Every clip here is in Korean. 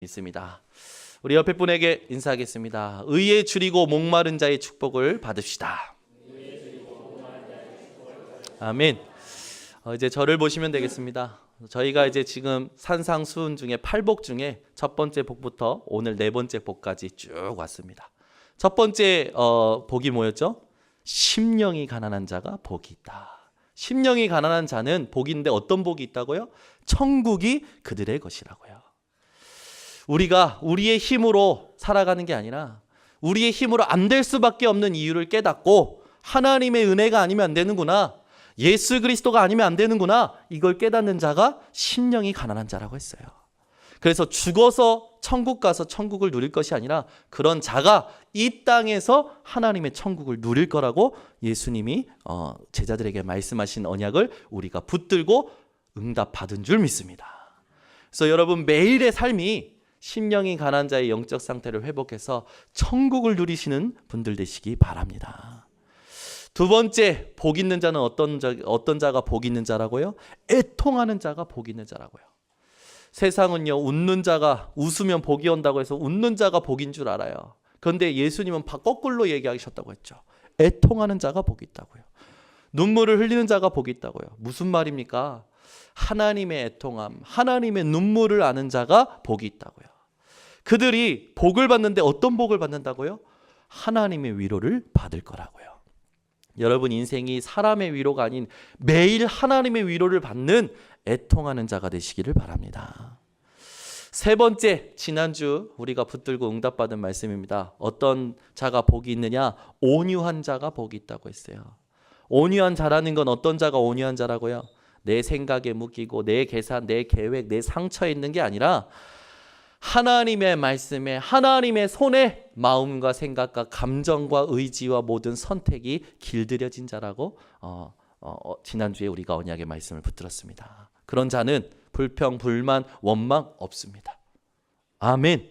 있습니다. 우리 옆에 분에게 인사하겠습니다. 의에 줄이고 목마른 자의 축복을 받읍시다. 아멘. 이제 저를 보시면 되겠습니다. 저희가 이제 지금 산상수훈 중에 8복 중에 첫 번째 복부터 오늘 네 번째 복까지 쭉 왔습니다. 첫 번째 복이 뭐였죠? 심령이 가난한 자가 복이 있다. 심령이 가난한 자는 복인데 어떤 복이 있다고요? 천국이 그들의 것이라고요. 우리가 우리의 힘으로 살아가는 게 아니라 우리의 힘으로 안 될 수밖에 없는 이유를 깨닫고 하나님의 은혜가 아니면 안 되는구나, 예수 그리스도가 아니면 안 되는구나, 이걸 깨닫는 자가 심령이 가난한 자라고 했어요. 그래서 죽어서 천국 가서 천국을 누릴 것이 아니라 그런 자가 이 땅에서 하나님의 천국을 누릴 거라고 예수님이 제자들에게 말씀하신 언약을 우리가 붙들고 응답받은 줄 믿습니다. 그래서 여러분, 매일의 삶이 심령이 가난한 자의 영적 상태를 회복해서 천국을 누리시는 분들 되시기 바랍니다. 두 번째, 복 있는 자는 어떤 자가 복 있는 자라고요? 애통하는 자가 복 있는 자라고요. 세상은요, 웃는 자가 웃으면 복이 온다고 해서 웃는 자가 복인 줄 알아요. 그런데 예수님은 거꾸로 얘기하셨다고 했죠. 애통하는 자가 복이 있다고요. 눈물을 흘리는 자가 복이 있다고요. 무슨 말입니까? 하나님의 애통함, 하나님의 눈물을 아는 자가 복이 있다고요. 그들이 복을 받는데 어떤 복을 받는다고요? 하나님의 위로를 받을 거라고요. 여러분, 인생이 사람의 위로가 아닌 매일 하나님의 위로를 받는 애통하는 자가 되시기를 바랍니다. 세 번째, 지난주 우리가 붙들고 응답받은 말씀입니다. 어떤 자가 복이 있느냐? 온유한 자가 복이 있다고 했어요. 온유한 자라는 건 어떤 자가 온유한 자라고요? 내 생각에 묶이고 내 계산, 내 계획, 내 상처에 있는 게 아니라 하나님의 말씀에, 하나님의 손에 마음과 생각과 감정과 의지와 모든 선택이 길들여진 자라고 지난주에 우리가 언약의 말씀을 붙들었습니다. 그런 자는 불평, 불만, 원망 없습니다. 아멘.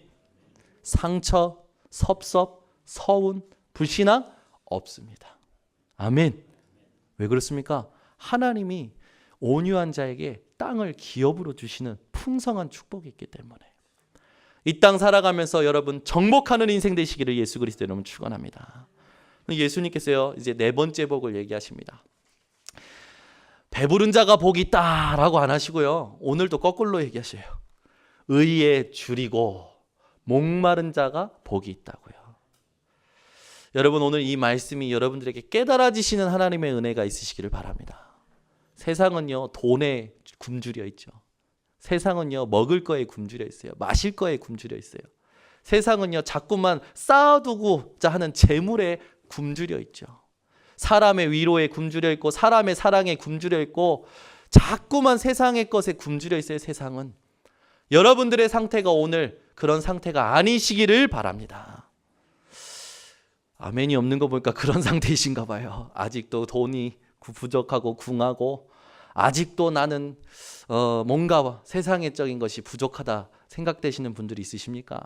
상처, 섭섭, 서운, 불신앙 없습니다. 아멘. 왜 그렇습니까? 하나님이 온유한 자에게 땅을 기업으로 주시는 풍성한 축복이 있기 때문에 이 땅 살아가면서 여러분 정복하는 인생 되시기를 예수 그리스도 이름으로 축원합니다. 예수님께서요, 이제 네 번째 복을 얘기하십니다. 배부른 자가 복이 있다라고 안 하시고요, 오늘도 거꾸로 얘기하셔요. 의에 줄이고 목마른 자가 복이 있다고요. 여러분, 오늘 이 말씀이 여러분들에게 깨달아지시는 하나님의 은혜가 있으시기를 바랍니다. 세상은요, 돈에 굶주려 있죠. 세상은요, 먹을 거에 굶주려 있어요. 마실 거에 굶주려 있어요. 세상은요, 자꾸만 쌓아두고자 하는 재물에 굶주려 있죠. 사람의 위로에 굶주려 있고 사람의 사랑에 굶주려 있고 자꾸만 세상의 것에 굶주려 있어요. 세상은. 여러분들의 상태가 오늘 그런 상태가 아니시기를 바랍니다. 아멘이 없는 거 보니까 그런 상태이신가 봐요. 아직도 돈이 부족하고 궁하고 아직도 나는 뭔가 세상적인 것이 부족하다 생각되시는 분들이 있으십니까?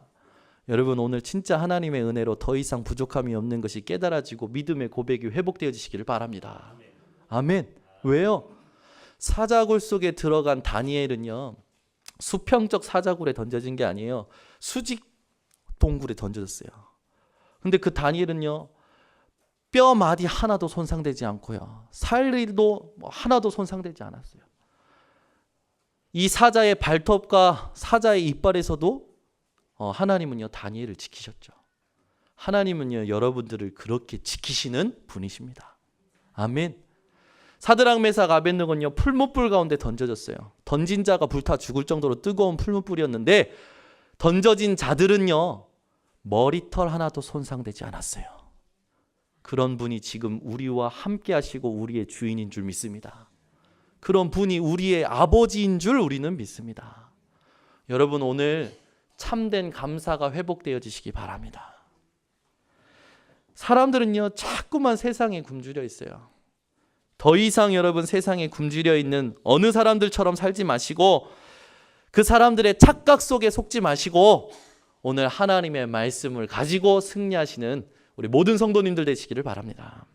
여러분, 오늘 진짜 하나님의 은혜로 더 이상 부족함이 없는 것이 깨달아지고 믿음의 고백이 회복되어지시기를 바랍니다. 아멘. 왜요? 사자굴 속에 들어간 다니엘은요, 수평적 사자굴에 던져진 게 아니에요. 수직 동굴에 던져졌어요. 근데 그 다니엘은요, 뼈 마디 하나도 손상되지 않고요, 살리도 하나도 손상되지 않았어요. 이 사자의 발톱과 사자의 이빨에서도 하나님은요, 다니엘을 지키셨죠. 하나님은요, 여러분들을 그렇게 지키시는 분이십니다. 아멘. 사드락 메삭 아벳느고는요, 풀무불 가운데 던져졌어요. 던진 자가 불타 죽을 정도로 뜨거운 풀무불이었는데 던져진 자들은요, 머리털 하나도 손상되지 않았어요. 그런 분이 지금 우리와 함께 하시고 우리의 주인인 줄 믿습니다. 그런 분이 우리의 아버지인 줄 우리는 믿습니다. 여러분, 오늘 참된 감사가 회복되어지시기 바랍니다. 사람들은요, 자꾸만 세상에 굶주려 있어요. 더 이상 여러분, 세상에 굶주려 있는 어느 사람들처럼 살지 마시고 그 사람들의 착각 속에 속지 마시고 오늘 하나님의 말씀을 가지고 승리하시는 우리 모든 성도님들 되시기를 바랍니다.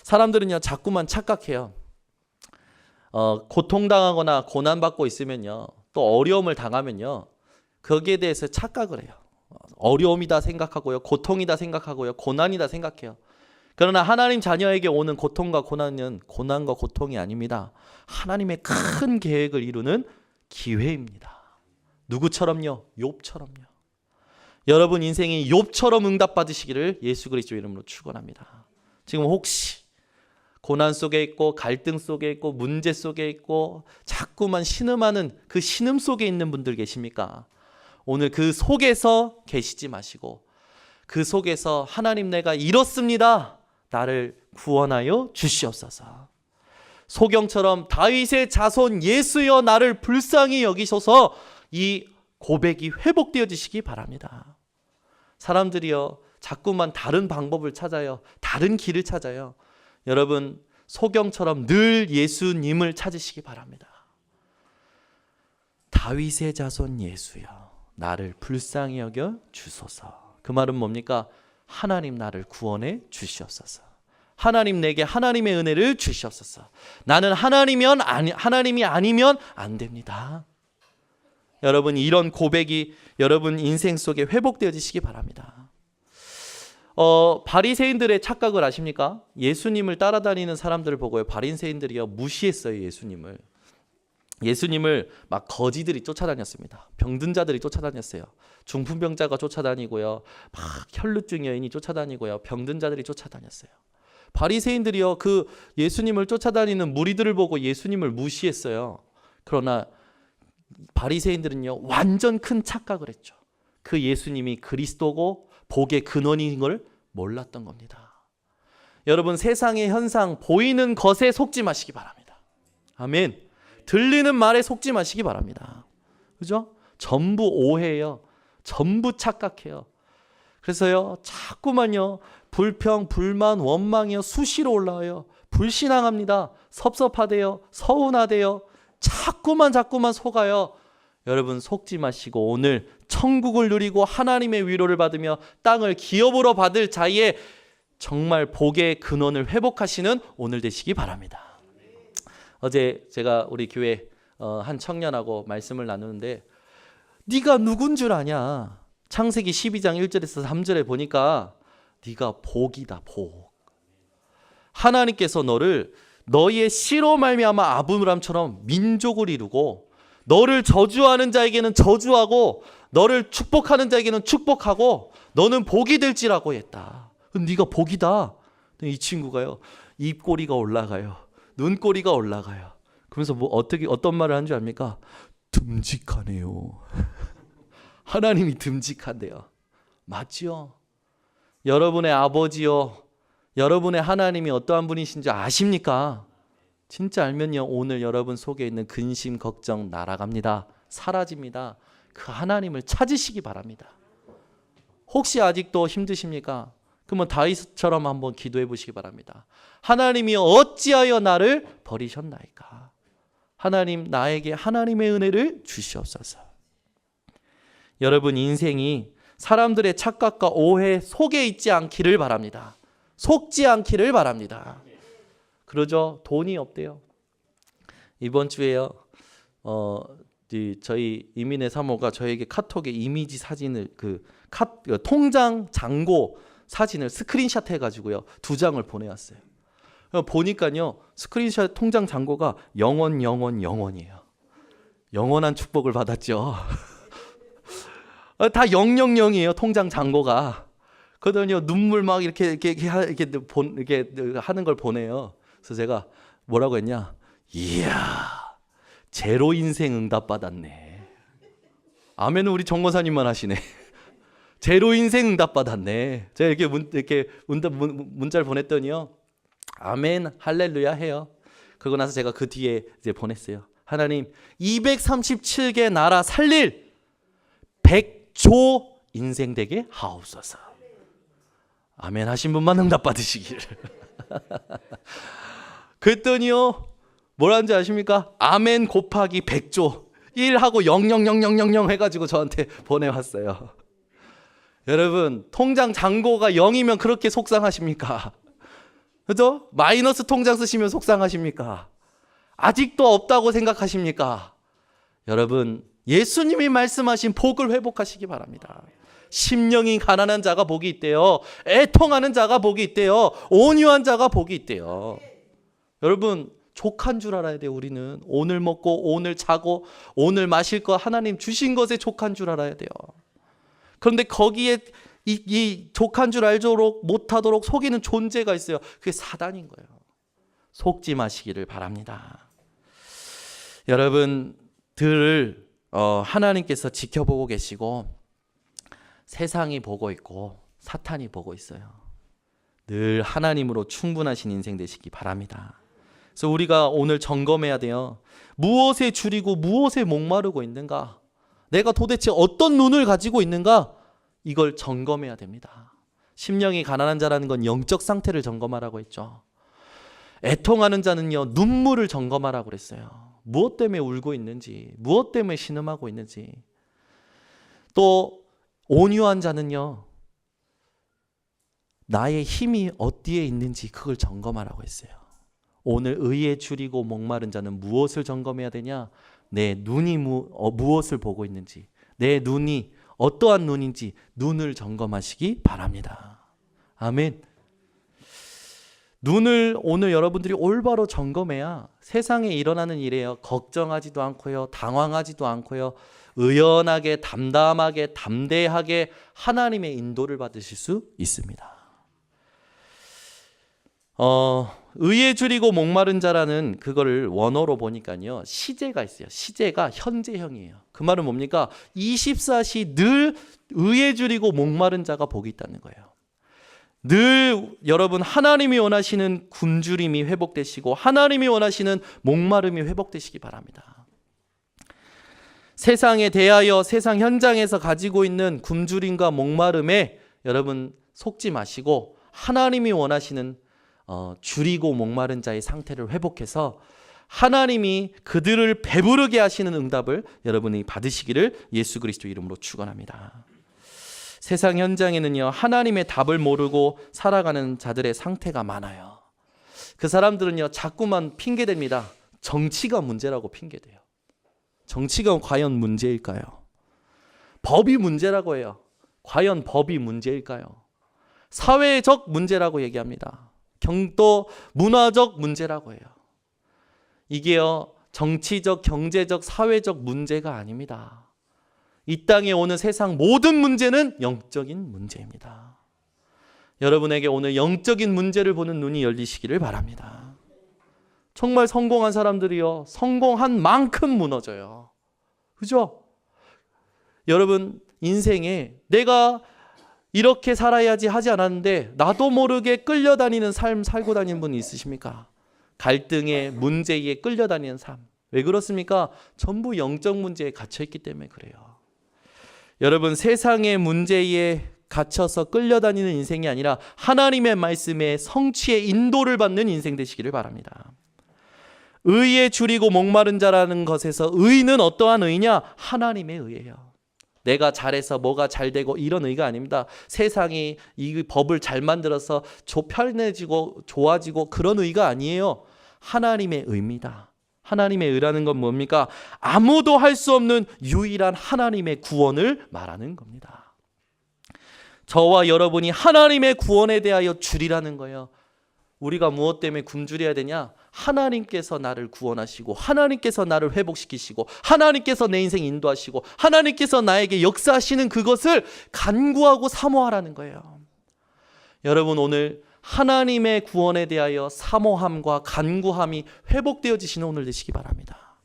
사람들은요, 자꾸만 착각해요. 고통당하거나 고난받고 있으면요, 또 어려움을 당하면요, 거기에 대해서 착각을 해요. 어려움이다 생각하고요. 고통이다 생각하고요. 고난이다 생각해요. 그러나 하나님 자녀에게 오는 고통과 고난은 고난과 고통이 아닙니다. 하나님의 큰 계획을 이루는 기회입니다. 누구처럼요? 욥처럼요. 여러분 인생이 욥처럼 응답받으시기를 예수 그리스도 이름으로 축원합니다. 지금 혹시 고난 속에 있고 갈등 속에 있고 문제 속에 있고 자꾸만 신음하는 그 신음 속에 있는 분들 계십니까? 오늘 그 속에서 계시지 마시고 그 속에서 하나님 내가 이렇습니다. 나를 구원하여 주시옵소서. 소경처럼 다윗의 자손 예수여 나를 불쌍히 여기셔서 이 고백이 회복되어지시기 바랍니다. 사람들이요 자꾸만 다른 방법을 찾아요. 다른 길을 찾아요. 여러분 소경처럼 늘 예수님을 찾으시기 바랍니다. 다윗의 자손 예수여 나를 불쌍히 여겨 주소서. 그 말은 뭡니까? 하나님 나를 구원해 주시옵소서. 하나님 내게 하나님의 은혜를 주시옵소서. 나는 하나님이 아니면 안 됩니다. 여러분 이런 고백이 여러분 인생 속에 회복되어지시기 바랍니다. 바리새인들의 착각을 아십니까? 예수님을 따라다니는 사람들을 보고요. 바리새인들이요 무시했어요. 예수님을 막 거지들이 쫓아다녔습니다. 병든 자들이 쫓아다녔어요. 중풍병자가 쫓아다니고요. 막 혈루증 여인이 쫓아다니고요. 병든 자들이 쫓아다녔어요. 바리새인들이요 그 예수님을 쫓아다니는 무리들을 보고 예수님을 무시했어요. 그러나 바리새인들은요 완전 큰 착각을 했죠. 그 예수님이 그리스도고 복의 근원인 걸 몰랐던 겁니다. 여러분 세상의 현상 보이는 것에 속지 마시기 바랍니다. 아멘. 들리는 말에 속지 마시기 바랍니다. 그죠? 전부 오해예요. 전부 착각해요. 그래서요 자꾸만요 불평, 불만, 원망이요 수시로 올라와요. 불신앙합니다. 섭섭하대요. 서운하대요. 자꾸만 속아요. 여러분 속지 마시고 오늘 천국을 누리고 하나님의 위로를 받으며 땅을 기업으로 받을 자의 정말 복의 근원을 회복하시는 오늘 되시기 바랍니다. 어제 제가 우리 교회 한 청년하고 말씀을 나누는데 네가 누군 줄 아냐? 창세기 12장 1절에서 3절에 보니까 네가 복이다. 복. 하나님께서 너를 너희의 씨로 말미암아 아브라함처럼 민족을 이루고 너를 저주하는 자에게는 저주하고 너를 축복하는 자에게는 축복하고 너는 복이 될지라고 했다. 네가 복이다. 이 친구가요 입꼬리가 올라가요. 눈꼬리가 올라가요. 그러면서 어떤 말을 한 줄 압니까? 듬직하네요. 하나님이 듬직한데요. 맞지요? 여러분의 아버지요 여러분의 하나님이 어떠한 분이신지 아십니까? 진짜 알면요 오늘 여러분 속에 있는 근심 걱정 날아갑니다. 사라집니다. 그 하나님을 찾으시기 바랍니다. 혹시 아직도 힘드십니까? 그러면 다윗처럼 한번 기도해 보시기 바랍니다. 하나님이 어찌하여 나를 버리셨나이까? 하나님 나에게 하나님의 은혜를 주시옵소서. 여러분 인생이 사람들의 착각과 오해 속에 있지 않기를 바랍니다. 속지 않기를 바랍니다. 그러죠. 돈이 없대요. 이번 주에요. 저희 이민의 사모가 저에게 카톡에 이미지 사진을 통장 잔고 사진을 스크린샷 해가지고요 2장을 보내왔어요. 보니까요 스크린샷 통장 잔고가 영원이에요. 영원한 축복을 받았죠. 다 000이에요 통장 잔고가. 그러더니요 눈물 막 이렇게 하는 걸 보내요. 그래서 제가 뭐라고 했냐? 이야 제로 인생 응답 받았네. 아멘은 우리 정거사님만 하시네. 제로 인생 응답 받았네. 제가 이렇게 문자를 보냈더니요 아멘 할렐루야 해요. 그러고 나서 제가 그 뒤에 이제 보냈어요. 하나님 237개 나라 살릴 100조 인생 되게 하옵소서. 아멘 하신 분만 응답 받으시기를. 그랬더니요 뭐라는지 아십니까? 아멘 곱하기 100조 1하고 00000 해가지고 저한테 보내왔어요. 여러분 통장 잔고가 0이면 그렇게 속상하십니까? 그죠? 마이너스 통장 쓰시면 속상하십니까? 아직도 없다고 생각하십니까? 여러분 예수님이 말씀하신 복을 회복하시기 바랍니다. 심령이 가난한 자가 복이 있대요. 애통하는 자가 복이 있대요. 온유한 자가 복이 있대요. 여러분, 족한 줄 알아야 돼요. 우리는 오늘 먹고 오늘 자고 오늘 마실 거 하나님 주신 것에 족한 줄 알아야 돼요. 그런데 거기에 이 족한 줄 알도록 못하도록 속이는 존재가 있어요. 그게 사단인 거예요. 속지 마시기를 바랍니다. 여러분들을 하나님께서 지켜보고 계시고 세상이 보고 있고 사탄이 보고 있어요. 늘 하나님으로 충분하신 인생 되시기 바랍니다. 그래서 우리가 오늘 점검해야 돼요. 무엇에 줄이고 무엇에 목마르고 있는가? 내가 도대체 어떤 눈을 가지고 있는가? 이걸 점검해야 됩니다. 심령이 가난한 자라는 건 영적 상태를 점검하라고 했죠. 애통하는 자는요, 눈물을 점검하라고 그랬어요. 무엇 때문에 울고 있는지, 무엇 때문에 신음하고 있는지. 또 온유한 자는요, 나의 힘이 어디에 있는지 그걸 점검하라고 했어요. 오늘 의에 줄이고 목마른 자는 무엇을 점검해야 되냐? 내 눈이 무엇을 보고 있는지, 내 눈이 어떠한 눈인지 눈을 점검하시기 바랍니다. 아멘. 눈을 오늘 여러분들이 올바로 점검해야 세상에 일어나는 일에요, 걱정하지도 않고요, 당황하지도 않고요, 의연하게 담담하게 담대하게 하나님의 인도를 받으실 수 있습니다. 의에 줄이고 목마른 자라는 그거를 원어로 보니까요, 시제가 있어요. 시제가 현재형이에요. 그 말은 뭡니까? 24시 늘 의에 줄이고 목마른 자가 복이 있다는 거예요. 늘 여러분 하나님이 원하시는 굶주림이 회복되시고 하나님이 원하시는 목마름이 회복되시기 바랍니다. 세상에 대하여 세상 현장에서 가지고 있는 굶주림과 목마름에 여러분 속지 마시고 하나님이 원하시는 줄이고 목마른 자의 상태를 회복해서 하나님이 그들을 배부르게 하시는 응답을 여러분이 받으시기를 예수 그리스도 이름으로 축원합니다. 세상 현장에는요, 하나님의 답을 모르고 살아가는 자들의 상태가 많아요. 그 사람들은요, 자꾸만 핑계댑니다. 정치가 문제라고 핑계대요. 정치가 과연 문제일까요? 법이 문제라고 해요. 과연 법이 문제일까요? 사회적 문제라고 얘기합니다. 또 문화적 문제라고 해요. 이게요, 정치적, 경제적, 사회적 문제가 아닙니다. 이 땅에 오는 세상 모든 문제는 영적인 문제입니다. 여러분에게 오늘 영적인 문제를 보는 눈이 열리시기를 바랍니다. 정말 성공한 사람들이요, 성공한 만큼 무너져요. 그죠? 여러분 인생에 내가 이렇게 살아야지 하지 않았는데 나도 모르게 끌려다니는 삶 살고 다니는 분 있으십니까? 갈등에 문제에 끌려다니는 삶. 왜 그렇습니까? 전부 영적 문제에 갇혀있기 때문에 그래요. 여러분 세상의 문제에 갇혀서 끌려다니는 인생이 아니라 하나님의 말씀에 성취의 인도를 받는 인생 되시기를 바랍니다. 의에 줄이고 목마른 자라는 것에서 의는 어떠한 의냐? 하나님의 의예요. 내가 잘해서 뭐가 잘 되고 이런 의가 아닙니다. 세상이 이 법을 잘 만들어서 편해지고 좋아지고 그런 의가 아니에요. 하나님의 의입니다. 하나님의 의라는 건 뭡니까? 아무도 할 수 없는 유일한 하나님의 구원을 말하는 겁니다. 저와 여러분이 하나님의 구원에 대하여 줄이라는 거예요. 우리가 무엇 때문에 굶주려야 되냐? 하나님께서 나를 구원하시고 하나님께서 나를 회복시키시고 하나님께서 내 인생 인도하시고 하나님께서 나에게 역사하시는 그것을 간구하고 사모하라는 거예요. 여러분 오늘 하나님의 구원에 대하여 사모함과 간구함이 회복되어지시는 오늘 되시기 바랍니다.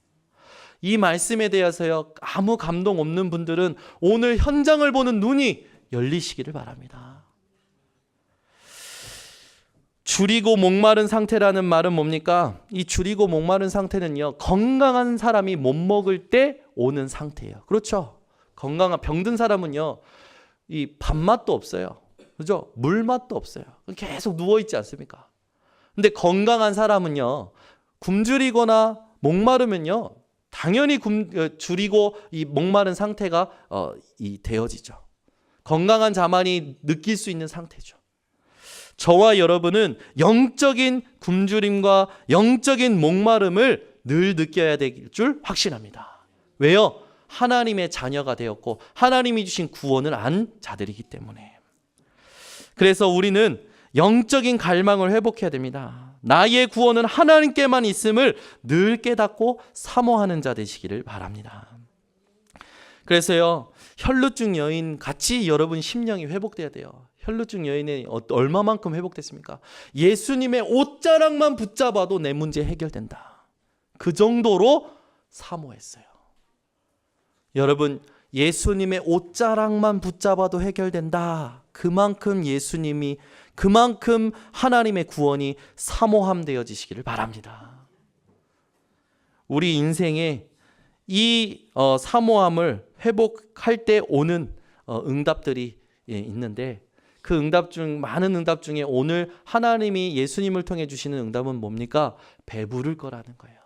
이 말씀에 대해서요, 아무 감동 없는 분들은 오늘 현장을 보는 눈이 열리시기를 바랍니다. 줄이고 목마른 상태라는 말은 뭡니까? 이 줄이고 목마른 상태는요, 건강한 사람이 못 먹을 때 오는 상태예요. 그렇죠? 건강한 병든 사람은요, 이 밥맛도 없어요. 그죠? 물맛도 없어요. 계속 누워있지 않습니까? 근데 건강한 사람은요, 굶주리거나 목마르면요, 당연히 줄이고 이 목마른 상태가 되어지죠. 건강한 자만이 느낄 수 있는 상태죠. 저와 여러분은 영적인 굶주림과 영적인 목마름을 늘 느껴야 될 줄 확신합니다. 왜요? 하나님의 자녀가 되었고 하나님이 주신 구원을 안 자들이기 때문에. 그래서 우리는 영적인 갈망을 회복해야 됩니다. 나의 구원은 하나님께만 있음을 늘 깨닫고 사모하는 자 되시기를 바랍니다. 그래서요, 혈루증 여인 같이 여러분 심령이 회복돼야 돼요. 혈루증 여인이 얼마만큼 회복됐습니까? 예수님의 옷자락만 붙잡아도 내 문제 해결된다. 그 정도로 사모했어요. 여러분, 예수님의 옷자락만 붙잡아도 해결된다. 그만큼 예수님이, 그만큼 하나님의 구원이 사모함 되어지시기를 바랍니다. 우리 인생에 이 사모함을 회복할 때 오는 응답들이 있는데, 그 응답 중, 많은 응답 중에 오늘 하나님이 예수님을 통해 주시는 응답은 뭡니까? 배부를 거라는 거예요.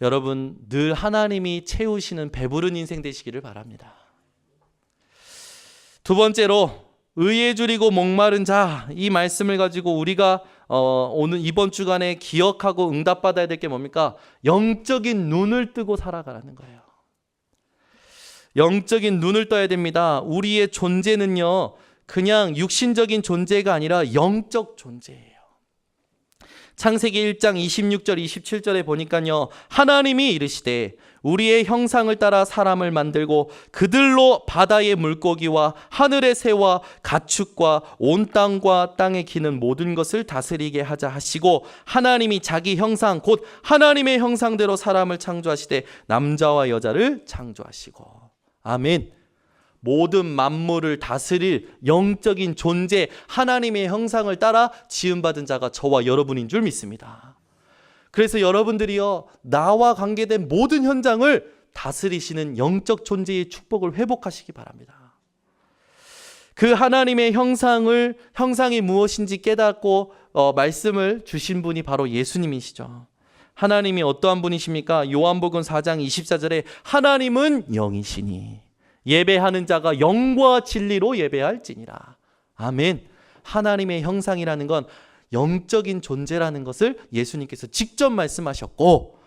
여러분, 늘 하나님이 채우시는 배부른 인생 되시기를 바랍니다. 두 번째로, 의에 줄이고 목마른 자, 이 말씀을 가지고 우리가 오늘 이번 주간에 기억하고 응답받아야 될 게 뭡니까? 영적인 눈을 뜨고 살아가라는 거예요. 영적인 눈을 떠야 됩니다. 우리의 존재는요, 그냥 육신적인 존재가 아니라 영적 존재예요. 창세기 1장 26절 27절에 보니까요, 하나님이 이르시되 우리의 형상을 따라 사람을 만들고 그들로 바다의 물고기와 하늘의 새와 가축과 온 땅과 땅에 기는 모든 것을 다스리게 하자 하시고, 하나님이 자기 형상 곧 하나님의 형상대로 사람을 창조하시되 남자와 여자를 창조하시고. 아멘. 모든 만물을 다스릴 영적인 존재, 하나님의 형상을 따라 지음받은 자가 저와 여러분인 줄 믿습니다. 그래서 여러분들이요, 나와 관계된 모든 현장을 다스리시는 영적 존재의 축복을 회복하시기 바랍니다. 그 하나님의 형상이 무엇인지 깨닫고 말씀을 주신 분이 바로 예수님이시죠. 하나님이 어떠한 분이십니까? 요한복음 4장 24절에 하나님은 영이시니 예배하는 자가 영과 진리로 예배할지니라. 아멘. 하나님의 형상이라는 건 영적인 존재라는 것을 예수님께서 직접 말씀하셨고,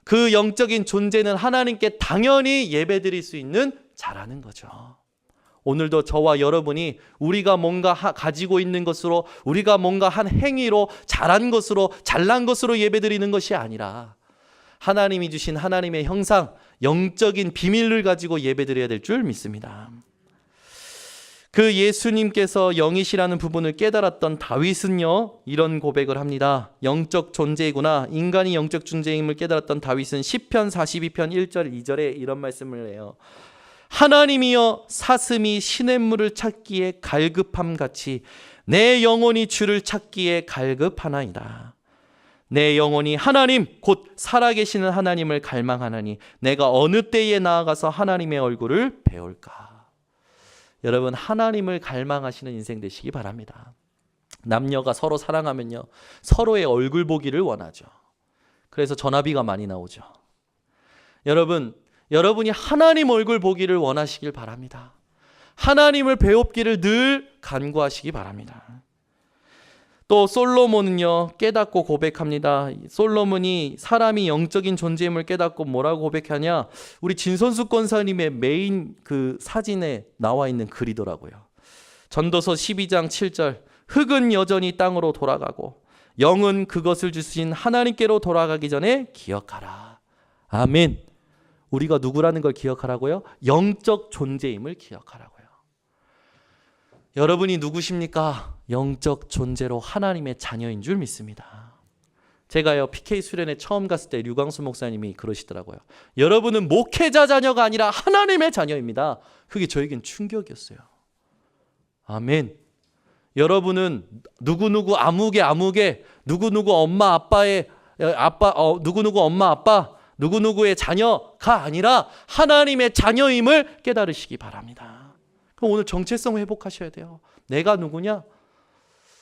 그 영적인 존재는 하나님께 당연히 예배드릴 수 있는 자라는 거죠. 오늘도 저와 여러분이 우리가 뭔가 가지고 있는 것으로, 우리가 뭔가 한 행위로 잘한 것으로, 잘난 것으로 예배드리는 것이 아니라 하나님이 주신 하나님의 형상, 영적인 비밀을 가지고 예배드려야 될 줄 믿습니다. 그 예수님께서 영이시라는 부분을 깨달았던 다윗은요, 이런 고백을 합니다. 영적 존재이구나, 인간이 영적 존재임을 깨달았던 다윗은 시편 42편 1절 2절에 이런 말씀을 해요. 하나님이여 사슴이 시냇물을 찾기에 갈급함같이 내 영혼이 주를 찾기에 갈급하나이다. 내 영혼이 하나님 곧 살아계시는 하나님을 갈망하나니 내가 어느 때에 나아가서 하나님의 얼굴을 배울까. 여러분, 하나님을 갈망하시는 인생 되시기 바랍니다. 남녀가 서로 사랑하면요, 서로의 얼굴 보기를 원하죠. 그래서 전화비가 많이 나오죠. 여러분이 하나님 얼굴 보기를 원하시길 바랍니다. 하나님을 배웁기를 늘 간구하시기 바랍니다. 또 솔로몬은요, 깨닫고 고백합니다. 솔로몬이 사람이 영적인 존재임을 깨닫고 뭐라고 고백하냐, 우리 진선수 권사님의 메인 그 사진에 나와 있는 글이더라고요. 전도서 12장 7절, 흙은 여전히 땅으로 돌아가고 영은 그것을 주신 하나님께로 돌아가기 전에 기억하라. 아멘. 우리가 누구라는 걸 기억하라고요? 영적 존재임을 기억하라고요. 여러분이 누구십니까? 영적 존재로 하나님의 자녀인 줄 믿습니다. 제가요, PK 수련회 처음 갔을 때 류광수 목사님이 그러시더라고요. 여러분은 목회자 자녀가 아니라 하나님의 자녀입니다. 그게 저에겐 충격이었어요. 아멘. 여러분은 누구누구 아무개 누구누구 엄마 아빠의 누구누구 엄마 아빠 누구누구의 자녀가 아니라 하나님의 자녀임을 깨달으시기 바랍니다. 그럼 오늘 정체성 회복하셔야 돼요. 내가 누구냐?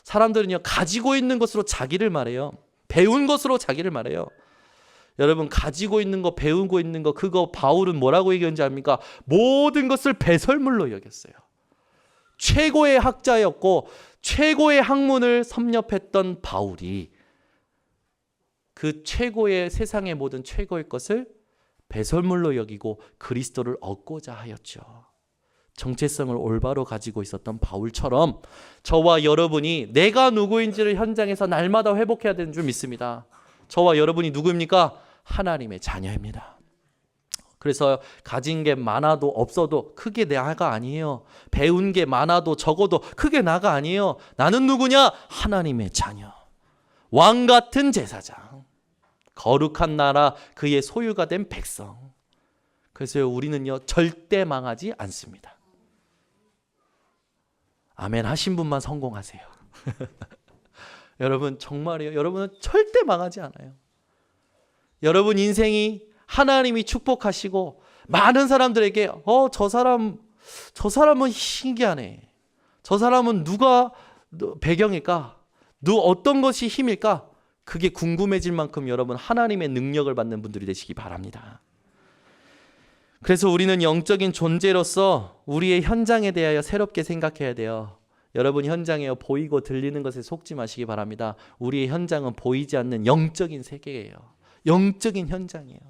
사람들은요, 가지고 있는 것으로 자기를 말해요. 배운 것으로 자기를 말해요. 여러분, 가지고 있는 거, 배우고 있는 거, 그거 바울은 뭐라고 얘기했는지 압니까? 모든 것을 배설물로 여겼어요. 최고의 학자였고 최고의 학문을 섭렵했던 바울이 그 최고의, 세상의 모든 최고의 것을 배설물로 여기고 그리스도를 얻고자 하였죠. 정체성을 올바로 가지고 있었던 바울처럼 저와 여러분이 내가 누구인지를 현장에서 날마다 회복해야 되는 줄 믿습니다. 저와 여러분이 누구입니까? 하나님의 자녀입니다. 그래서 가진 게 많아도 없어도 크게 나가 아니에요. 배운 게 많아도 적어도 크게 나가 아니에요. 나는 누구냐? 하나님의 자녀. 왕 같은 제사장. 거룩한 나라, 그의 소유가 된 백성. 그래서 우리는요, 절대 망하지 않습니다. 아멘 하신 분만 성공하세요. 여러분 정말이에요. 여러분은 절대 망하지 않아요. 여러분 인생이 하나님이 축복하시고 많은 사람들에게 저 사람은 신기하네. 저 사람은 누가 배경일까? 어떤 것이 힘일까? 그게 궁금해질 만큼 여러분 하나님의 능력을 받는 분들이 되시기 바랍니다. 그래서 우리는 영적인 존재로서 우리의 현장에 대하여 새롭게 생각해야 돼요. 여러분 현장에 보이고 들리는 것에 속지 마시기 바랍니다. 우리의 현장은 보이지 않는 영적인 세계예요. 영적인 현장이에요.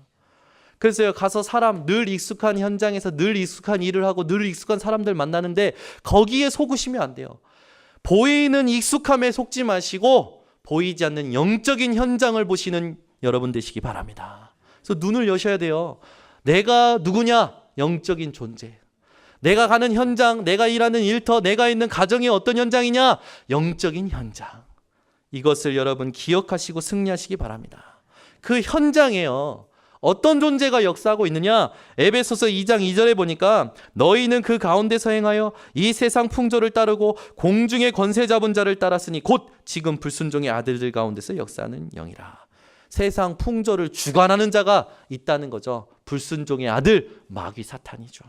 그래서 가서 사람 늘 익숙한 현장에서 늘 익숙한 일을 하고 늘 익숙한 사람들 만나는데 거기에 속으시면 안 돼요. 보이는 익숙함에 속지 마시고 보이지 않는 영적인 현장을 보시는 여러분 되시기 바랍니다. 그래서 눈을 여셔야 돼요. 내가 누구냐? 영적인 존재. 내가 가는 현장, 내가 일하는 일터, 내가 있는 가정이 어떤 현장이냐? 영적인 현장. 이것을 여러분 기억하시고 승리하시기 바랍니다. 그 현장에요, 어떤 존재가 역사하고 있느냐? 에베소서 2장 2절에 보니까 너희는 그 가운데서 행하여 이 세상 풍조를 따르고 공중의 권세 잡은 자를 따랐으니 곧 지금 불순종의 아들들 가운데서 역사하는 영이라. 세상 풍조를 주관하는 자가 있다는 거죠. 불순종의 아들 마귀 사탄이죠.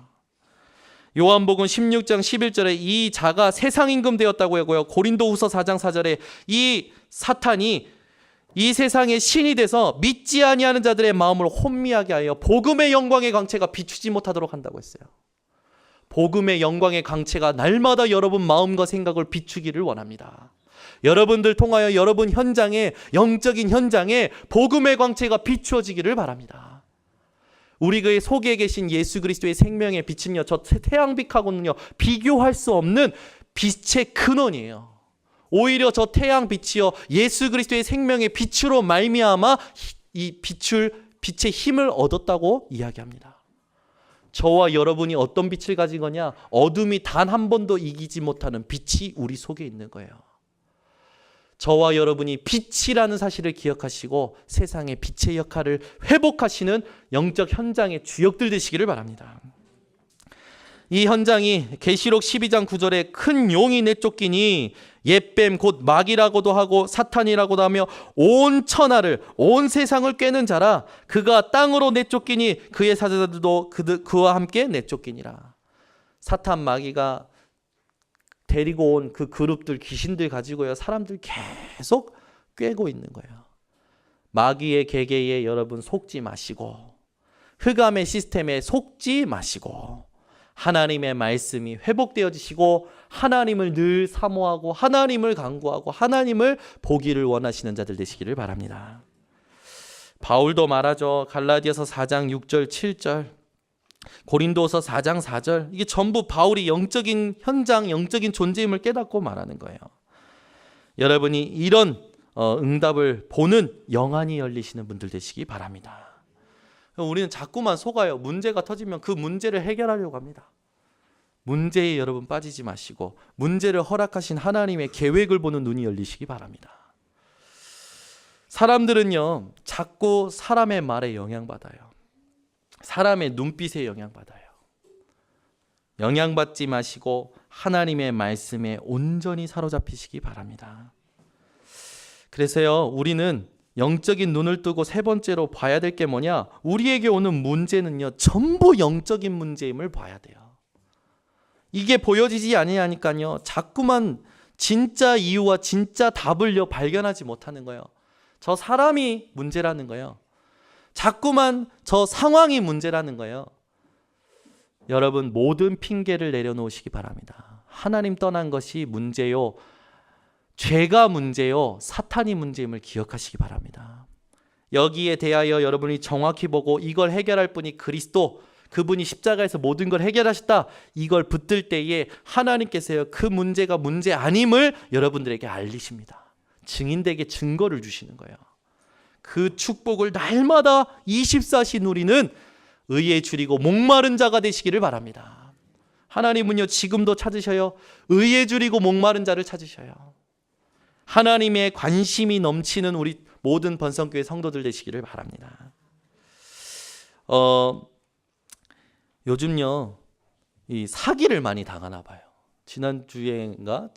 요한복음 16장 11절에 이 자가 세상 임금 되었다고 하고요. 고린도후서 4장 4절에 이 사탄이 이 세상의 신이 돼서 믿지 아니하는 자들의 마음을 혼미하게 하여 복음의 영광의 광채가 비추지 못하도록 한다고 했어요. 복음의 영광의 광채가 날마다 여러분 마음과 생각을 비추기를 원합니다. 여러분들 통하여 여러분 현장에, 영적인 현장에 복음의 광채가 비추어지기를 바랍니다. 우리 그 속에 계신 예수 그리스도의 생명의 빛은요, 저 태양빛하고는요 비교할 수 없는 빛의 근원이에요. 오히려 저 태양 빛이요 예수 그리스도의 생명의 빛으로 말미암아 이 빛의 힘을 얻었다고 이야기합니다. 저와 여러분이 어떤 빛을 가진 거냐? 어둠이 단 한 번도 이기지 못하는 빛이 우리 속에 있는 거예요. 저와 여러분이 빛이라는 사실을 기억하시고 세상의 빛의 역할을 회복하시는 영적 현장의 주역들 되시기를 바랍니다. 이 현장이 계시록 12장 9절에 큰 용이 내쫓기니 옛뱀 곧 마귀라고도 하고 사탄이라고도 하며 온 천하를 온 세상을 꿰는 자라. 그가 땅으로 내쫓기니 그의 사자들도 그와 함께 내쫓기니라. 사탄 마귀가 데리고 온 그 그룹들 귀신들 가지고요 사람들 계속 꿰고 있는 거예요. 마귀의 계계에 여러분 속지 마시고 흑암의 시스템에 속지 마시고 하나님의 말씀이 회복되어지시고 하나님을 늘 사모하고 하나님을 간구하고 하나님을 보기를 원하시는 자들 되시기를 바랍니다. 바울도 말하죠. 갈라디아서 4장 6절 7절 고린도서 4장 4절 이게 전부 바울이 영적인 현장, 영적인 존재임을 깨닫고 말하는 거예요. 여러분이 이런 응답을 보는 영안이 열리시는 분들 되시기 바랍니다. 우리는 자꾸만 속아요. 문제가 터지면 그 문제를 해결하려고 합니다. 문제에 여러분 빠지지 마시고 문제를 허락하신 하나님의 계획을 보는 눈이 열리시기 바랍니다. 사람들은요 자꾸 사람의 말에 영향받아요. 사람의 눈빛에 영향받아요. 영향받지 마시고 하나님의 말씀에 온전히 사로잡히시기 바랍니다. 그래서요 우리는 영적인 눈을 뜨고 세 번째로 봐야 될 게 뭐냐? 우리에게 오는 문제는요 전부 영적인 문제임을 봐야 돼요. 이게 보여지지 아니하니까요 자꾸만 진짜 이유와 진짜 답을요 발견하지 못하는 거예요. 저 사람이 문제라는 거예요. 자꾸만 저 상황이 문제라는 거예요. 여러분 모든 핑계를 내려놓으시기 바랍니다. 하나님 떠난 것이 문제요, 죄가 문제요, 사탄이 문제임을 기억하시기 바랍니다. 여기에 대하여 여러분이 정확히 보고 이걸 해결할 분이 그리스도, 그분이 십자가에서 모든 걸 해결하셨다, 이걸 붙들 때에 하나님께서요 그 문제가 문제 아님을 여러분들에게 알리십니다. 증인되게 증거를 주시는 거예요. 그 축복을 날마다 24시 누리는 의에 줄이고 목마른 자가 되시기를 바랍니다. 하나님은요 지금도 찾으셔요. 의에 줄이고 목마른 자를 찾으셔요. 하나님의 관심이 넘치는 우리 모든 번성교회 성도들 되시기를 바랍니다. 요즘요 이 사기를 많이 당하나 봐요. 지난주엔가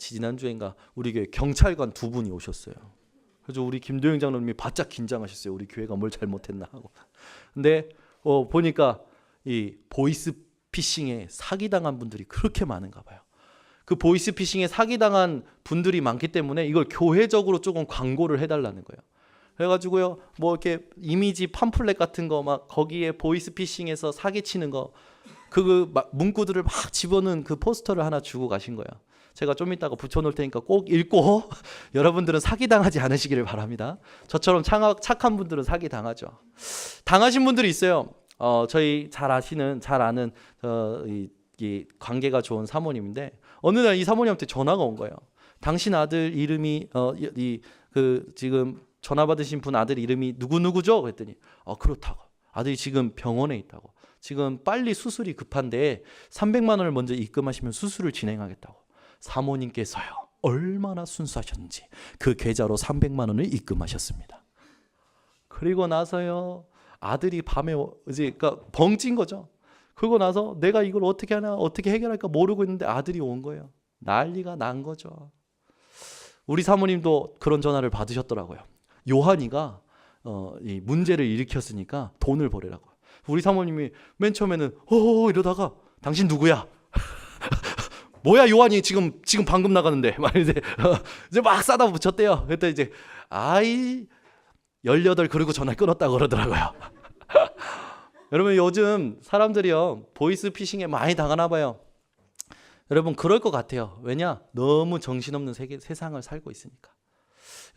우리 교회 경찰관 2분이 오셨어요. 그래서 우리 김도영 장로님이 바짝 긴장하셨어요. 우리 교회가 뭘 잘못했나 하고. 근데 보니까 이 보이스 피싱에 사기당한 분들이 그렇게 많은가 봐요. 그 보이스 피싱에 사기당한 분들이 많기 때문에 이걸 교회적으로 조금 광고를 해달라는 거예요. 그래가지고요 뭐 이렇게 이미지 팜플렛 같은 거 막 거기에 보이스 피싱에서 사기치는 거 그 문구들을 막 집어넣은 그 포스터를 하나 주고 가신 거예요. 제가 좀 이따가 붙여놓을 테니까 꼭 읽고 여러분들은 사기당하지 않으시기를 바랍니다. 저처럼 착한 분들은 사기당하죠. 당하신 분들이 있어요. 저희 잘 아는 이 관계가 좋은 사모님인데 어느 날 이 사모님한테 전화가 온 거예요. 당신 아들 이름이 지금 전화 받으신 분 아들 이름이 누구누구죠? 그랬더니 그렇다고. 아들이 지금 병원에 있다고. 지금 빨리 수술이 급한데 300만 원을 먼저 입금하시면 수술을 진행하겠다고. 사모님께서요 얼마나 순수하셨는지 그 계좌로 300만 원을 입금하셨습니다. 그리고 나서요 아들이 밤에 이제 그러니까 벙찐 거죠. 그러고 나서 내가 이걸 어떻게 하나 어떻게 해결할까 모르고 있는데 아들이 온 거예요. 난리가 난 거죠. 우리 사모님도 그런 전화를 받으셨더라고요. 요한이가 이 문제를 일으켰으니까 돈을 보내라고. 우리 사모님이 맨 처음에는 이러다가 당신 누구야? 뭐야 요한이 지금 방금 나가는데 막 이제 막 싸다 붙였대요. 그랬더니 이제 18 그리고 전화 끊었다고 그러더라고요. 여러분 요즘 사람들이요 보이스 피싱에 많이 당하나 봐요. 여러분 그럴 것 같아요. 왜냐? 너무 정신없는 세상을 살고 있으니까.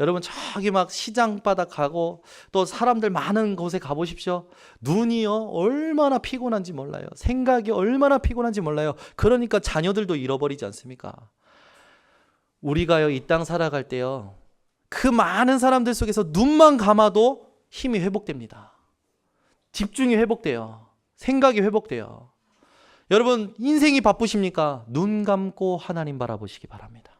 여러분 저기 막 시장바닥 가고 또 사람들 많은 곳에 가보십시오. 눈이요 얼마나 피곤한지 몰라요. 생각이 얼마나 피곤한지 몰라요. 그러니까 자녀들도 잃어버리지 않습니까? 우리가요 이 땅 살아갈 때요 그 많은 사람들 속에서 눈만 감아도 힘이 회복됩니다. 집중이 회복돼요. 생각이 회복돼요. 여러분 인생이 바쁘십니까? 눈 감고 하나님 바라보시기 바랍니다.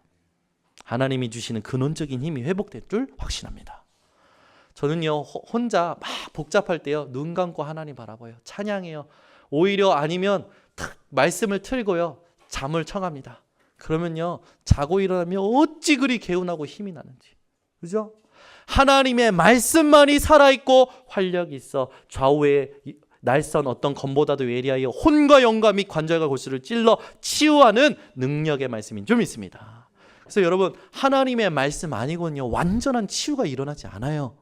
하나님이 주시는 근원적인 힘이 회복될 줄 확신합니다. 저는요 혼자 막 복잡할 때요 눈 감고 하나님 바라봐요. 찬양해요. 오히려 아니면 말씀을 틀고요 잠을 청합니다. 그러면요 자고 일어나면 어찌 그리 개운하고 힘이 나는지. 그죠? 하나님의 말씀만이 살아있고 활력이 있어 좌우에 날선 어떤 검보다도 예리하여 혼과 영과 및 관절과 골수를 찔러 치유하는 능력의 말씀인 줄 믿습니다. 그래서 여러분 하나님의 말씀 아니고는요 완전한 치유가 일어나지 않아요.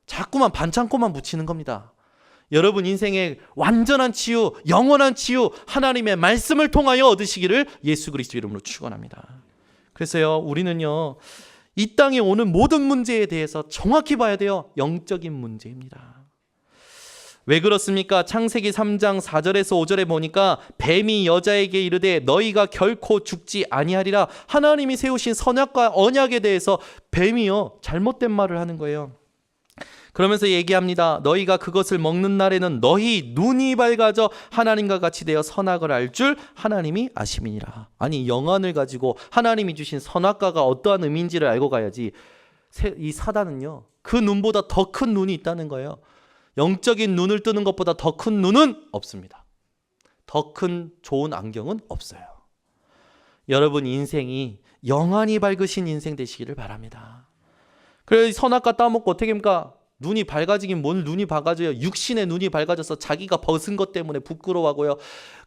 자꾸만 반창고만 붙이는 겁니다. 여러분 인생의 완전한 치유, 영원한 치유 하나님의 말씀을 통하여 얻으시기를 예수 그리스도 이름으로 축원합니다. 그래서요 우리는요 이 땅에 오는 모든 문제에 대해서 정확히 봐야 돼요. 영적인 문제입니다. 왜 그렇습니까? 창세기 3장 4절에서 5절에 보니까 뱀이 여자에게 이르되 너희가 결코 죽지 아니하리라. 하나님이 세우신 선악과 언약에 대해서 뱀이요 잘못된 말을 하는 거예요. 그러면서 얘기합니다. 너희가 그것을 먹는 날에는 너희 눈이 밝아져 하나님과 같이 되어 선악을 알 줄 하나님이 아심이니라. 아니 영안을 가지고 하나님이 주신 선악과가 어떠한 의미인지를 알고 가야지. 이 사단은요 그 눈보다 더 큰 눈이 있다는 거예요. 영적인 눈을 뜨는 것보다 더 큰 눈은 없습니다. 더 큰 좋은 안경은 없어요. 여러분 인생이 영안이 밝으신 인생 되시기를 바랍니다. 그래서 선악과 따먹고 어떻게 합니까? 눈이 밝아지긴 뭘 눈이 밝아져요. 육신의 눈이 밝아져서 자기가 벗은 것 때문에 부끄러워하고요.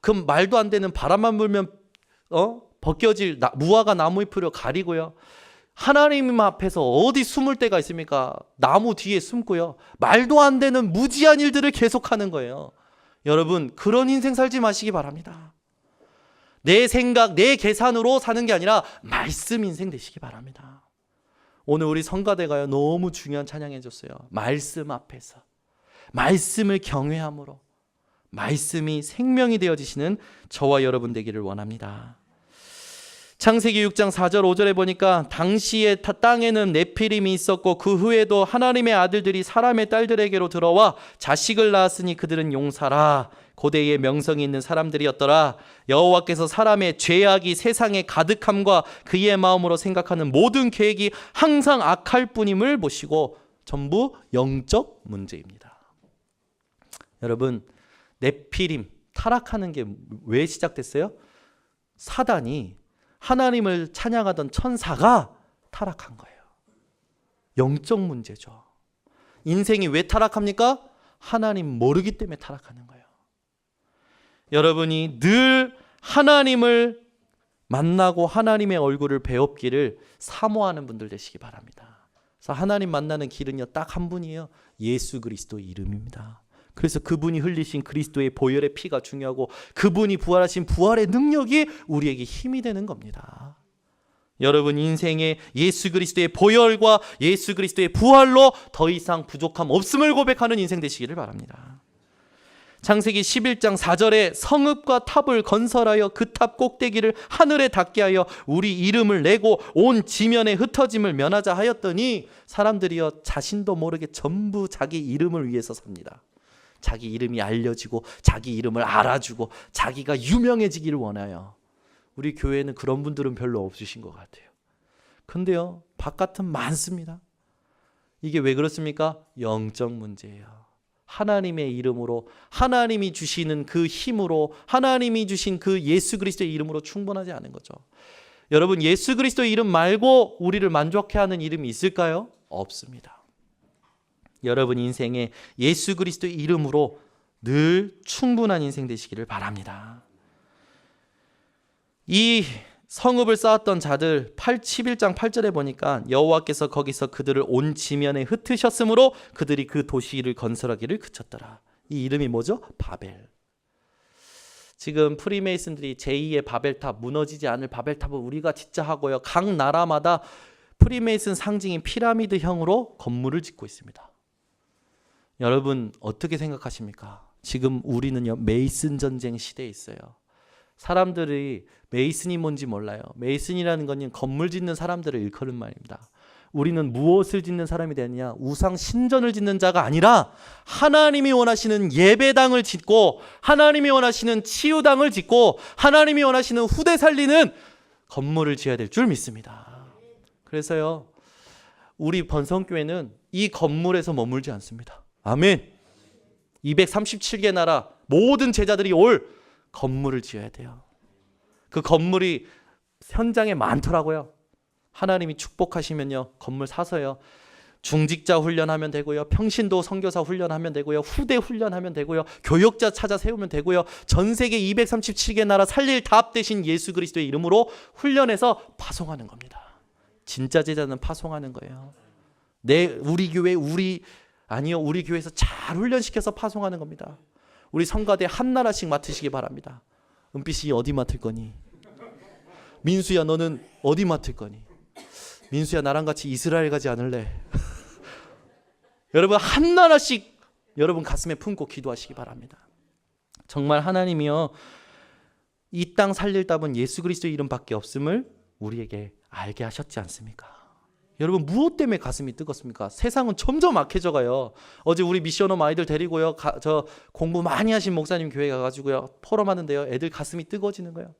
그 말도 안 되는 바람만 불면 벗겨질 무화과 나무 잎으로 가리고요. 하나님 앞에서 어디 숨을 데가 있습니까? 나무 뒤에 숨고요. 말도 안 되는 무지한 일들을 계속하는 거예요. 여러분 그런 인생 살지 마시기 바랍니다. 내 생각, 내 계산으로 사는 게 아니라 말씀 인생 되시기 바랍니다. 오늘 우리 성가대가요 너무 중요한 찬양해 줬어요. 말씀 앞에서 말씀을 경외함으로 말씀이 생명이 되어지시는 저와 여러분 되기를 원합니다. 창세기 6장 4절 5절에 보니까 당시에 땅에는 네피림이 있었고 그 후에도 하나님의 아들들이 사람의 딸들에게로 들어와 자식을 낳았으니 그들은 용사라. 고대의 명성이 있는 사람들이었더라. 여호와께서 사람의 죄악이 세상에 가득함과 그의 마음으로 생각하는 모든 계획이 항상 악할 뿐임을 보시고 전부 영적 문제입니다. 여러분, 네피림 타락하는 게 왜 시작됐어요? 사단이 하나님을 찬양하던 천사가 타락한 거예요. 영적 문제죠. 인생이 왜 타락합니까? 하나님 모르기 때문에 타락하는 거예요. 여러분이 늘 하나님을 만나고 하나님의 얼굴을 배웁기를 사모하는 분들 되시기 바랍니다. 그래서 하나님 만나는 길은요 딱 한 분이에요. 예수 그리스도 이름입니다. 그래서 그분이 흘리신 그리스도의 보혈의 피가 중요하고 그분이 부활하신 부활의 능력이 우리에게 힘이 되는 겁니다. 여러분 인생에 예수 그리스도의 보혈과 예수 그리스도의 부활로 더 이상 부족함 없음을 고백하는 인생 되시기를 바랍니다. 창세기 11장 4절에 성읍과 탑을 건설하여 그 탑 꼭대기를 하늘에 닿게 하여 우리 이름을 내고 온 지면에 흩어짐을 면하자 하였더니 사람들이여 자신도 모르게 전부 자기 이름을 위해서 삽니다. 자기 이름이 알려지고 자기 이름을 알아주고 자기가 유명해지기를 원해요. 우리 교회는 그런 분들은 별로 없으신 것 같아요. 근데요 바깥은 많습니다. 이게 왜 그렇습니까? 영적 문제예요. 하나님의 이름으로 하나님이 주시는 그 힘으로 하나님이 주신 그 예수 그리스도의 이름으로 충분하지 않은 거죠. 여러분 예수 그리스도의 이름 말고 우리를 만족해 하는 이름이 있을까요? 없습니다. 여러분 인생에 예수 그리스도의 이름으로 늘 충분한 인생 되시기를 바랍니다. 이 성읍을 쌓았던 자들 11장 8절에 보니까 여호와께서 거기서 그들을 온 지면에 흩으셨으므로 그들이 그 도시를 건설하기를 그쳤더라. 이 이름이 뭐죠? 바벨. 지금 프리메이슨들이 제2의 바벨탑, 무너지지 않을 바벨탑을 우리가 진짜 하고요. 각 나라마다 프리메이슨 상징인 피라미드형으로 건물을 짓고 있습니다. 여러분 어떻게 생각하십니까? 지금 우리는요 메이슨 전쟁 시대에 있어요. 사람들이 메이슨이 뭔지 몰라요. 메이슨이라는 건 건물 짓는 사람들을 일컫는 말입니다. 우리는 무엇을 짓는 사람이 되느냐? 우상 신전을 짓는 자가 아니라 하나님이 원하시는 예배당을 짓고 하나님이 원하시는 치유당을 짓고 하나님이 원하시는 후대 살리는 건물을 지어야 될 줄 믿습니다. 그래서요 우리 번성교회는 이 건물에서 머물지 않습니다. 아멘. 237개 나라 모든 제자들이 올 건물을 지어야 돼요. 그 건물이 현장에 많더라고요. 하나님이 축복하시면요 건물 사서요 중직자 훈련하면 되고요, 평신도 선교사 훈련하면 되고요, 후대 훈련하면 되고요, 교역자 찾아 세우면 되고요, 전 세계 237개 나라 살릴 답 대신 예수 그리스도의 이름으로 훈련해서 파송하는 겁니다. 진짜 제자는 파송하는 거예요. 우리 교회 우리 교회에서 잘 훈련시켜서 파송하는 겁니다. 우리 성가대 한 나라씩 맡으시기 바랍니다. 은빛이 어디 맡을 거니? 민수야 너는 어디 맡을 거니? 민수야 나랑 같이 이스라엘 가지 않을래? 여러분 한 나라씩 여러분 가슴에 품고 기도하시기 바랍니다. 정말 하나님이요 이 땅 살릴 답은 예수 그리스도의 이름밖에 없음을 우리에게 알게 하셨지 않습니까? 여러분 무엇 때문에 가슴이 뜨겁습니까? 세상은 점점 악해져 가요. 어제 우리 미션홈 아이들 데리고요 저 공부 많이 하신 목사님 교회 가가지고요 포럼하는데요 애들 가슴이 뜨거워지는 거예요.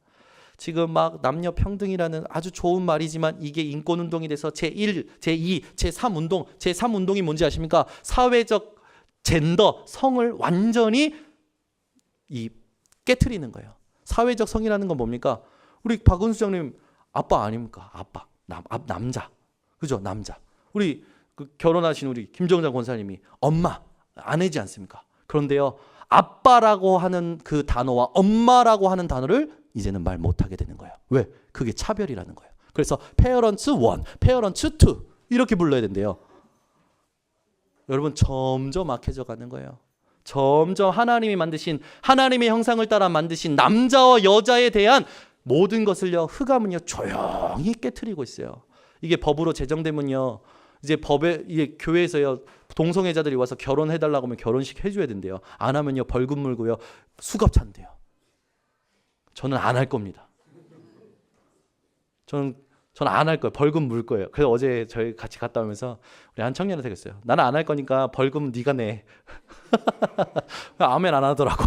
지금 막 남녀 평등이라는 아주 좋은 말이지만 이게 인권운동이 돼서 제1, 제2, 제3 운동, 제3 운동이 뭔지 아십니까? 사회적 젠더, 성을 완전히 깨트리는 거예요. 사회적 성이라는 건 뭡니까? 우리 박은수 장님 아빠 아닙니까? 아빠, 남자. 그죠? 남자. 우리 결혼하신 우리 김정장 권사님이 엄마, 아내지 않습니까? 그런데요 아빠라고 하는 그 단어와 엄마라고 하는 단어를 이제는 말 못하게 되는 거예요. 왜? 그게 차별이라는 거예요. 그래서 parents 1, parents 2 이렇게 불러야 된대요. 여러분 점점 악해져 가는 거예요. 점점 하나님이 만드신 하나님의 형상을 따라 만드신 남자와 여자에 대한 모든 것을요 흑암은요 조용히 깨트리고 있어요. 이게 법으로 제정되면요, 이제 법에 이게 교회에서요 동성애자들이 와서 결혼해달라고 하면 결혼식 해줘야 된대요. 안 하면요 벌금 물고요 수갑 찬대요. 저는 안 할 겁니다. 저는 안 할 거예요. 벌금 물 거예요. 그래서 어제 저희 같이 갔다 오면서 우리 한 청년한테 그랬어요. 나는 안 할 거니까 벌금 네가 내. 아멘 안 하더라고.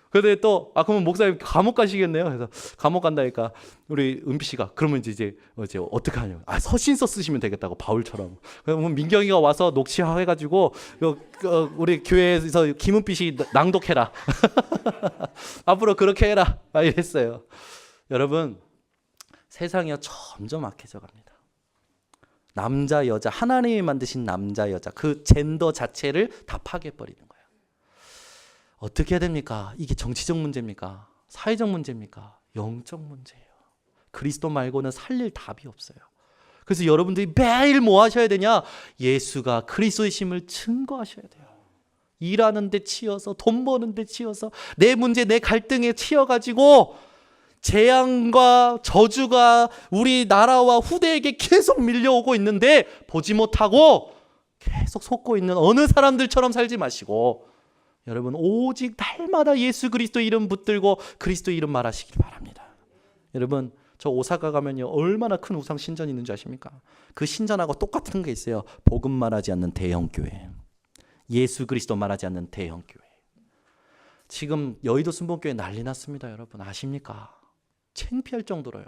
근데 또 그러면 목사님 감옥 가시겠네요. 그래서 감옥 간다니까 우리 은비 씨가 그러면 이제 어떻게 하냐고. 서신서 쓰시면 되겠다고 바울처럼. 그러면 민경이가 와서 녹취해가지고 우리 교회에서 김은비 씨 낭독해라. 앞으로 그렇게 해라. 이랬어요. 여러분 세상이요 점점 악해져 갑니다. 남자 여자 하나님이 만드신 남자 여자 그 젠더 자체를 다 파괴해버리는 거예요. 어떻게 해야 됩니까? 이게 정치적 문제입니까? 사회적 문제입니까? 영적 문제예요. 그리스도 말고는 살릴 답이 없어요. 그래서 여러분들이 매일 뭐 하셔야 되냐? 예수가 그리스도이심을 증거하셔야 돼요. 일하는 데 치여서 돈 버는 데 치여서 내 문제 내 갈등에 치여가지고 재앙과 저주가 우리 나라와 후대에게 계속 밀려오고 있는데 보지 못하고 계속 속고 있는 어느 사람들처럼 살지 마시고 여러분 오직 날마다 예수 그리스도 이름 붙들고 그리스도 이름 말하시길 바랍니다. 여러분 저 오사카 가면요 얼마나 큰 우상 신전이 있는 줄 아십니까? 그 신전하고 똑같은 게 있어요. 복음 말하지 않는 대형교회, 예수 그리스도 말하지 않는 대형교회. 지금 여의도 순복교회 난리 났습니다. 여러분 아십니까? 창피할 정도로요.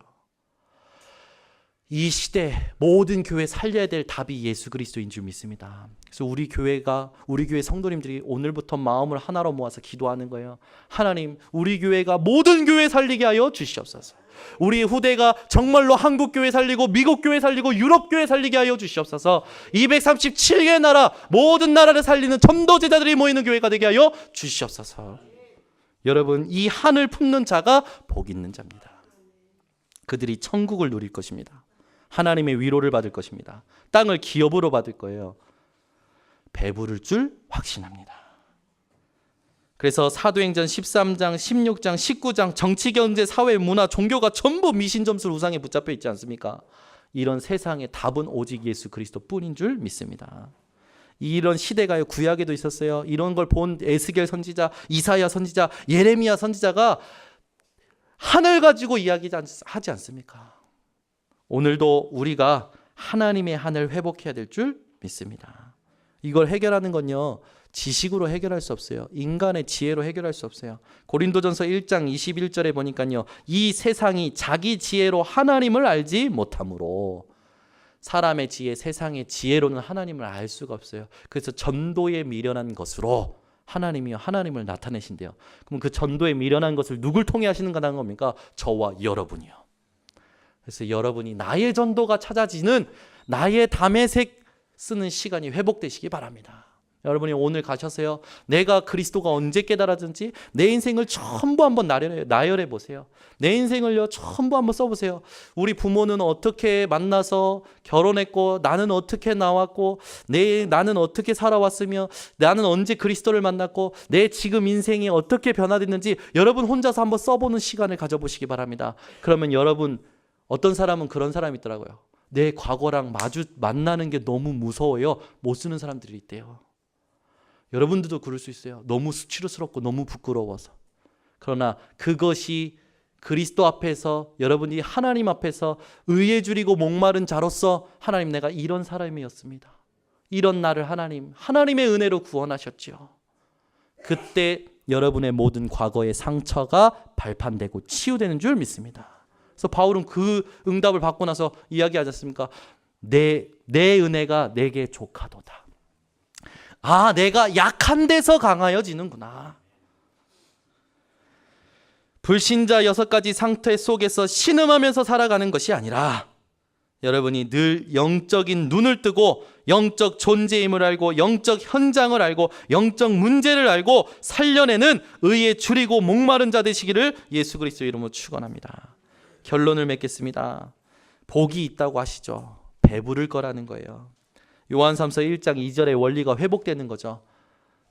이 시대 모든 교회 살려야 될 답이 예수 그리스도인 줄 믿습니다. 그래서 우리 교회 성도님들이 오늘부터 마음을 하나로 모아서 기도하는 거예요. 하나님, 우리 교회가 모든 교회 살리게 하여 주시옵소서. 우리 후대가 정말로 한국 교회 살리고 미국 교회 살리고 유럽 교회 살리게 하여 주시옵소서. 237개 나라 모든 나라를 살리는 전도 제자들이 모이는 교회가 되게 하여 주시옵소서. 여러분 이 한을 품는 자가 복 있는 자입니다. 그들이 천국을 누릴 것입니다. 하나님의 위로를 받을 것입니다. 땅을 기업으로 받을 거예요. 배부를 줄 확신합니다. 그래서 사도행전 13장, 16장, 19장 정치, 경제, 사회, 문화, 종교가 전부 미신점술 우상에 붙잡혀 있지 않습니까? 이런 세상의 답은 오직 예수 그리스도뿐인 줄 믿습니다. 이런 시대가 구약에도 있었어요. 이런 걸 본 에스겔 선지자, 이사야 선지자, 예레미야 선지자가 하늘 가지고 이야기하지 않습니까? 오늘도 우리가 하나님의 한을 회복해야 될 줄 믿습니다. 이걸 해결하는 건요 지식으로 해결할 수 없어요. 인간의 지혜로 해결할 수 없어요. 고린도전서 1장 21절에 보니까요 이 세상이 자기 지혜로 하나님을 알지 못하므로 사람의 지혜, 세상의 지혜로는 하나님을 알 수가 없어요. 그래서 전도에 미련한 것으로 하나님이요 하나님을 나타내신대요. 그럼 그 전도에 미련한 것을 누굴 통해 하시는가라는 겁니까? 저와 여러분이요. 그래서 여러분이 나의 전도가 찾아지는 나의 담에색 쓰는 시간이 회복되시기 바랍니다. 여러분이 오늘 가셔서요 내가 그리스도가 언제 깨달아졌는지 내 인생을 전부 한번 나열해 보세요. 내 인생을요 전부 한번 써보세요. 우리 부모는 어떻게 만나서 결혼했고 나는 어떻게 나왔고 나는 어떻게 살아왔으며 나는 언제 그리스도를 만났고 내 지금 인생이 어떻게 변화됐는지 여러분 혼자서 한번 써보는 시간을 가져보시기 바랍니다. 그러면 여러분 어떤 사람은 그런 사람이 있더라고요. 내 과거랑 만나는 게 너무 무서워요. 못 쓰는 사람들이 있대요. 여러분들도 그럴 수 있어요. 너무 수치스럽고 너무 부끄러워서. 그러나 그것이 그리스도 앞에서 여러분이 하나님 앞에서 의에 줄이고 목마른 자로서 하나님 내가 이런 사람이었습니다. 이런 나를 하나님의 은혜로 구원하셨지요. 그때 여러분의 모든 과거의 상처가 발판되고 치유되는 줄 믿습니다. 그래서 바울은 그 응답을 받고 나서 이야기하지 않습니까? 내 은혜가 내게 족하도다. 내가 약한 데서 강하여지는구나. 불신자 6가지 상태 속에서 신음하면서 살아가는 것이 아니라 여러분이 늘 영적인 눈을 뜨고 영적 존재임을 알고 영적 현장을 알고 영적 문제를 알고 살려내는 의에 줄이고 목마른 자 되시기를 예수 그리스도 이름으로 축원합니다. 결론을 맺겠습니다. 복이 있다고 하시죠. 배부를 거라는 거예요. 요한삼서 1장 2절의 원리가 회복되는 거죠.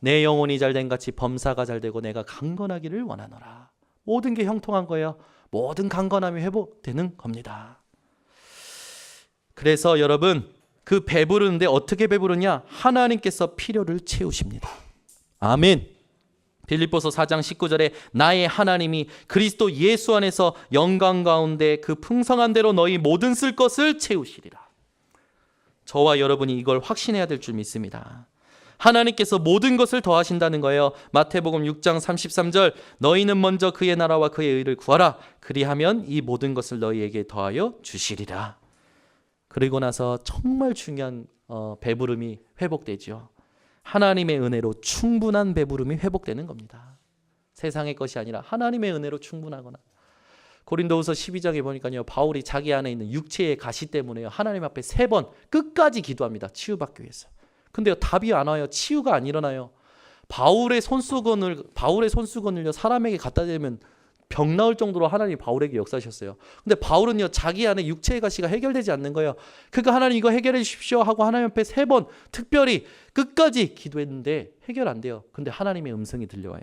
내 영혼이 잘된 같이 범사가 잘되고 내가 강건하기를 원하노라. 모든 게 형통한 거예요. 모든 강건함이 회복되는 겁니다. 그래서 여러분, 그 배부르는데 어떻게 배부르냐? 하나님께서 필요를 채우십니다. 아멘. 빌립보서 4장 19절에 나의 하나님이 그리스도 예수 안에서 영광 가운데 그 풍성한 대로 너희 모든 쓸 것을 채우시리라. 저와 여러분이 이걸 확신해야 될 줄 믿습니다. 하나님께서 모든 것을 더하신다는 거예요. 마태복음 6장 33절 너희는 먼저 그의 나라와 그의 의를 구하라. 그리하면 이 모든 것을 너희에게 더하여 주시리라. 그리고 나서 정말 중요한 배부름이 회복되죠. 하나님의 은혜로 충분한 배부름이 회복되는 겁니다. 세상의 것이 아니라 하나님의 은혜로 충분하거나. 고린도후서 12장에 보니까요, 바울이 자기 안에 있는 육체의 가시 때문에요, 하나님 앞에 3번 끝까지 기도합니다. 치유받기 위해서. 근데요, 답이 안 와요. 치유가 안 일어나요. 바울의 손수건을요 사람에게 갖다 대면 병 나을 정도로 하나님이 바울에게 역사하셨어요. 근데 바울은요, 자기 안에 육체의 가시가 해결되지 않는 거예요. 그러니까 하나님 이거 해결해 주십시오 하고 하나님 앞에 3번 특별히 끝까지 기도했는데 해결 안 돼요. 근데 하나님의 음성이 들려와요.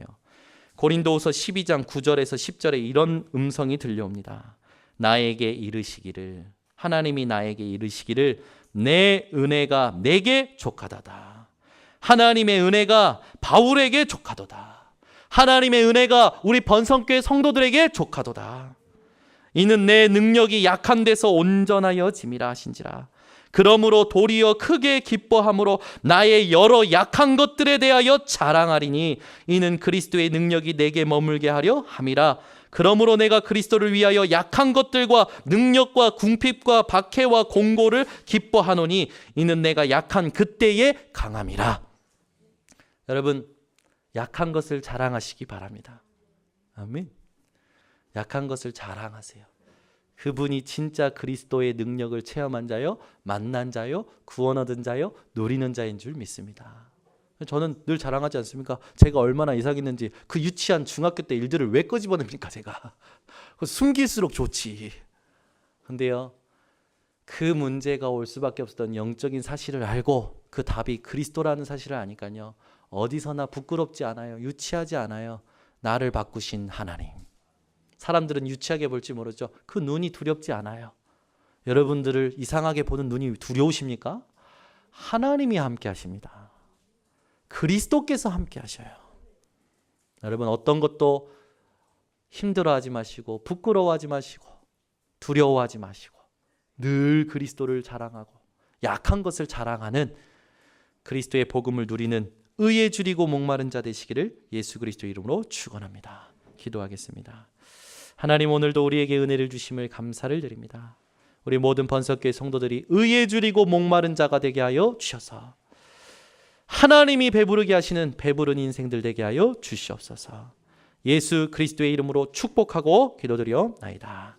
고린도후서 12장 9절에서 10절에 이런 음성이 들려옵니다. 나에게 이르시기를, 하나님이 나에게 이르시기를 내 은혜가 내게 족하다다. 하나님의 은혜가 바울에게 족하도다. 하나님의 은혜가 우리 번성교회 성도들에게 족하도다. 이는 내 능력이 약한 데서 온전하여 짐이라 하신지라. 그러므로 도리어 크게 기뻐함으로 나의 여러 약한 것들에 대하여 자랑하리니 이는 그리스도의 능력이 내게 머물게 하려 함이라. 그러므로 내가 그리스도를 위하여 약한 것들과 능력과 궁핍과 박해와 공고를 기뻐하노니 이는 내가 약한 그때에 강함이라. 여러분, 약한 것을 자랑하시기 바랍니다. 아멘. 약한 것을 자랑하세요. 그분이 진짜 그리스도의 능력을 체험한 자요, 만난 자요, 구원 얻은 자요, 누리는 자인 줄 믿습니다. 저는 늘 자랑하지 않습니까? 제가 얼마나 이삭했는지. 그 유치한 중학교 때 일들을 왜 끄집어냅니까 제가? 숨길수록 좋지. 근데요, 그 문제가 올 수밖에 없었던 영적인 사실을 알고 그 답이 그리스도라는 사실을 아니까요, 어디서나 부끄럽지 않아요. 유치하지 않아요. 나를 바꾸신 하나님. 사람들은 유치하게 볼지 모르죠. 그 눈이 두렵지 않아요. 여러분들을 이상하게 보는 눈이 두려우십니까? 하나님이 함께 하십니다. 그리스도께서 함께 하셔요. 여러분, 어떤 것도 힘들어하지 마시고 부끄러워하지 마시고 두려워하지 마시고 늘 그리스도를 자랑하고 약한 것을 자랑하는 그리스도의 복음을 누리는 의에 줄이고 목마른 자 되시기를 예수 그리스도 이름으로 축원합니다. 기도하겠습니다. 하나님, 오늘도 우리에게 은혜를 주심을 감사를 드립니다. 우리 모든 번석교회 성도들이 의에 줄이고 목마른 자가 되게 하여 주셔서 하나님이 배부르게 하시는 배부른 인생들 되게 하여 주시옵소서. 예수 그리스도의 이름으로 축복하고 기도드리옵나이다.